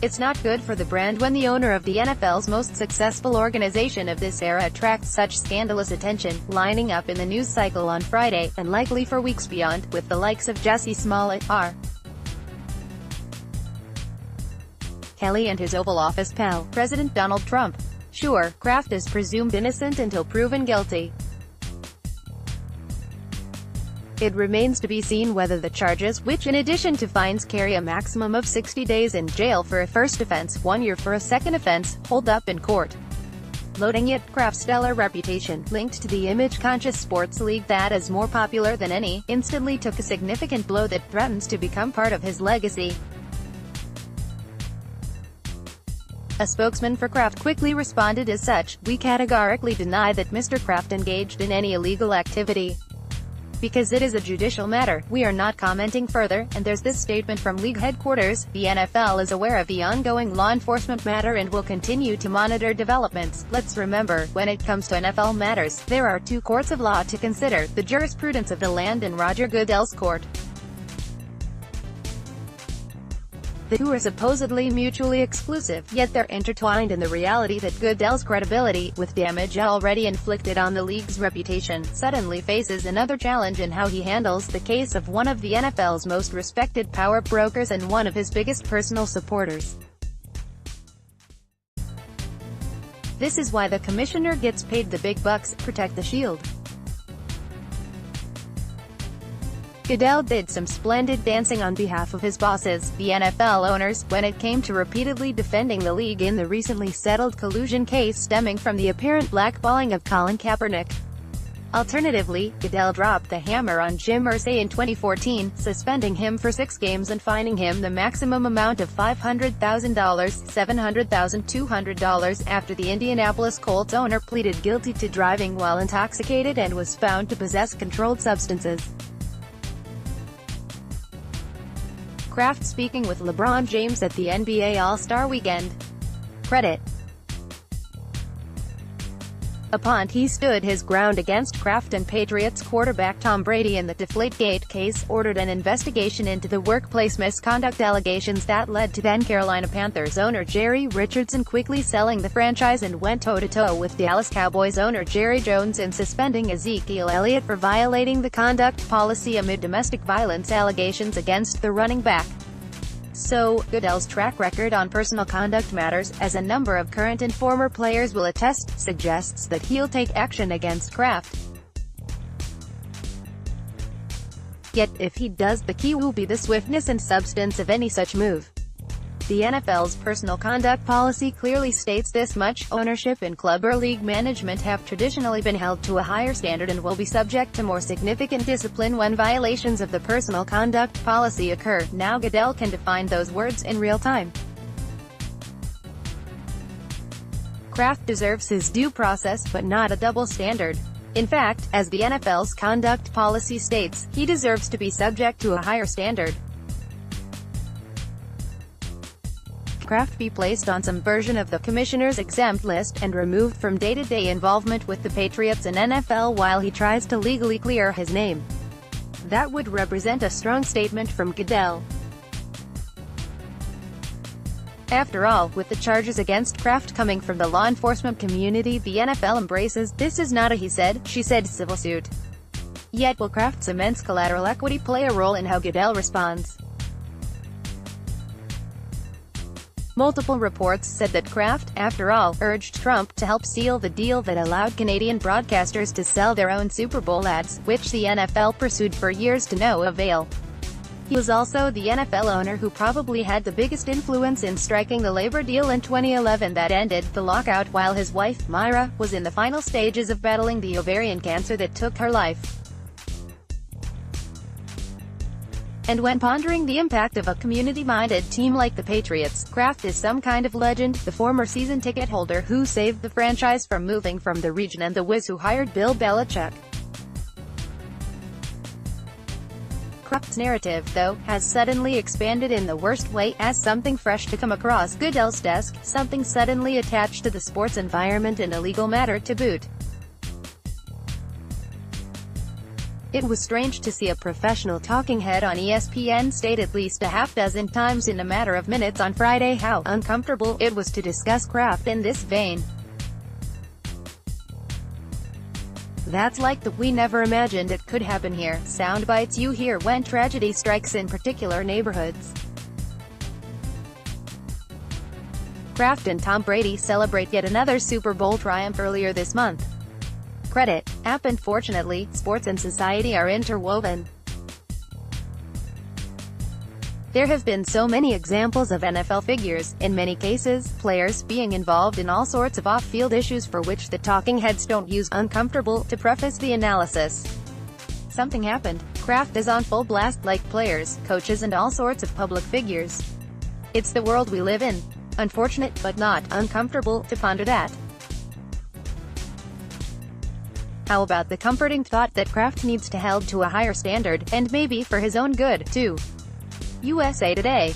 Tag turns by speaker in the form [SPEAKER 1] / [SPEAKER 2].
[SPEAKER 1] It's not good for the brand when the owner of the NFL's most successful organization of this era attracts such scandalous attention, lining up in the news cycle on Friday, and likely for weeks beyond, with the likes of Jussie Smollett, R. Kelly and his Oval Office pal, President Donald Trump. Sure, Kraft is presumed innocent until proven guilty. It remains to be seen whether the charges, which in addition to fines carry a maximum of 60 days in jail for a first offense, 1 year for a second offense, hold up in court. Loading yet, Kraft's stellar reputation, linked to the image-conscious sports league that is more popular than any, instantly took a significant blow that threatens to become part of his legacy. A spokesman for Kraft quickly responded as such, "We categorically deny that Mr. Kraft engaged in any illegal activity. Because it is a judicial matter, we are not commenting further." And there's this statement from league headquarters: "The NFL is aware of the ongoing law enforcement matter and will continue to monitor developments. Let's remember, when it comes to NFL matters, there are two courts of law to consider, the jurisprudence of the land and Roger Goodell's court. The two are supposedly mutually exclusive, yet they're intertwined in the reality that Goodell's credibility, with damage already inflicted on the league's reputation, suddenly faces another challenge in how he handles the case of one of the NFL's most respected power brokers and one of his biggest personal supporters. This is why the commissioner gets paid the big bucks: protect the shield." Goodell did some splendid dancing on behalf of his bosses, the NFL owners, when it came to repeatedly defending the league in the recently settled collusion case stemming from the apparent blackballing of Colin Kaepernick. Alternatively, Goodell dropped the hammer on Jim Irsay in 2014, suspending him for 6 games and fining him the maximum amount of $500,000, $700,200, after the Indianapolis Colts owner pleaded guilty to driving while intoxicated and was found to possess controlled substances. Kraft speaking with LeBron James at the NBA All-Star Weekend. Credit. Upon he stood his ground against Kraft and Patriots quarterback Tom Brady in the Deflategate case, ordered an investigation into the workplace misconduct allegations that led to then Carolina Panthers owner Jerry Richardson quickly selling the franchise, and went toe-to-toe with Dallas Cowboys owner Jerry Jones in suspending Ezekiel Elliott for violating the conduct policy amid domestic violence allegations against the running back. So, Goodell's track record on personal conduct matters, as a number of current and former players will attest, suggests that he'll take action against Kraft. Yet, if he does, the key will be the swiftness and substance of any such move. The NFL's personal conduct policy clearly states this much: ownership and club or league management have traditionally been held to a higher standard and will be subject to more significant discipline when violations of the personal conduct policy occur. Now Goodell can define those words in real time. Kraft deserves his due process, but not a double standard. In fact, as the NFL's conduct policy states, he deserves to be subject to a higher standard. Kraft be placed on some version of the commissioner's exempt list, and removed from day-to-day involvement with the Patriots and NFL while he tries to legally clear his name. That would represent a strong statement from Goodell. After all, with the charges against Kraft coming from the law enforcement community the NFL embraces, this is not a he said, she said civil suit. Yet will Kraft's immense collateral equity play a role in how Goodell responds? Multiple reports said that Kraft, after all, urged Trump to help seal the deal that allowed Canadian broadcasters to sell their own Super Bowl ads, which the NFL pursued for years to no avail. He was also the NFL owner who probably had the biggest influence in striking the labor deal in 2011 that ended the lockout, while his wife, Myra, was in the final stages of battling the ovarian cancer that took her life. And when pondering the impact of a community-minded team like the Patriots, Kraft is some kind of legend, the former season ticket holder who saved the franchise from moving from the region and the whiz who hired Bill Belichick. Kraft's narrative, though, has suddenly expanded in the worst way, as something fresh to come across Goodell's desk, something suddenly attached to the sports environment and a legal matter to boot. It was strange to see a professional talking head on ESPN state at least a half-dozen times in a matter of minutes on Friday how uncomfortable it was to discuss Kraft in this vein. That's like the "we never imagined it could happen here" sound bites you hear when tragedy strikes in particular neighborhoods. Kraft and Tom Brady celebrate yet another Super Bowl triumph earlier this month. Credit, app Unfortunately, sports and society are interwoven. There have been so many examples of NFL figures, in many cases, players, being involved in all sorts of off-field issues for which the talking heads don't use "uncomfortable" to preface the analysis. Something happened. Kraft is on full blast, like players, coaches and all sorts of public figures. It's the world we live in. Unfortunate, but not uncomfortable, to ponder that. How about the comforting thought that Kraft needs to held to a higher standard, and maybe for his own good, too? USA Today.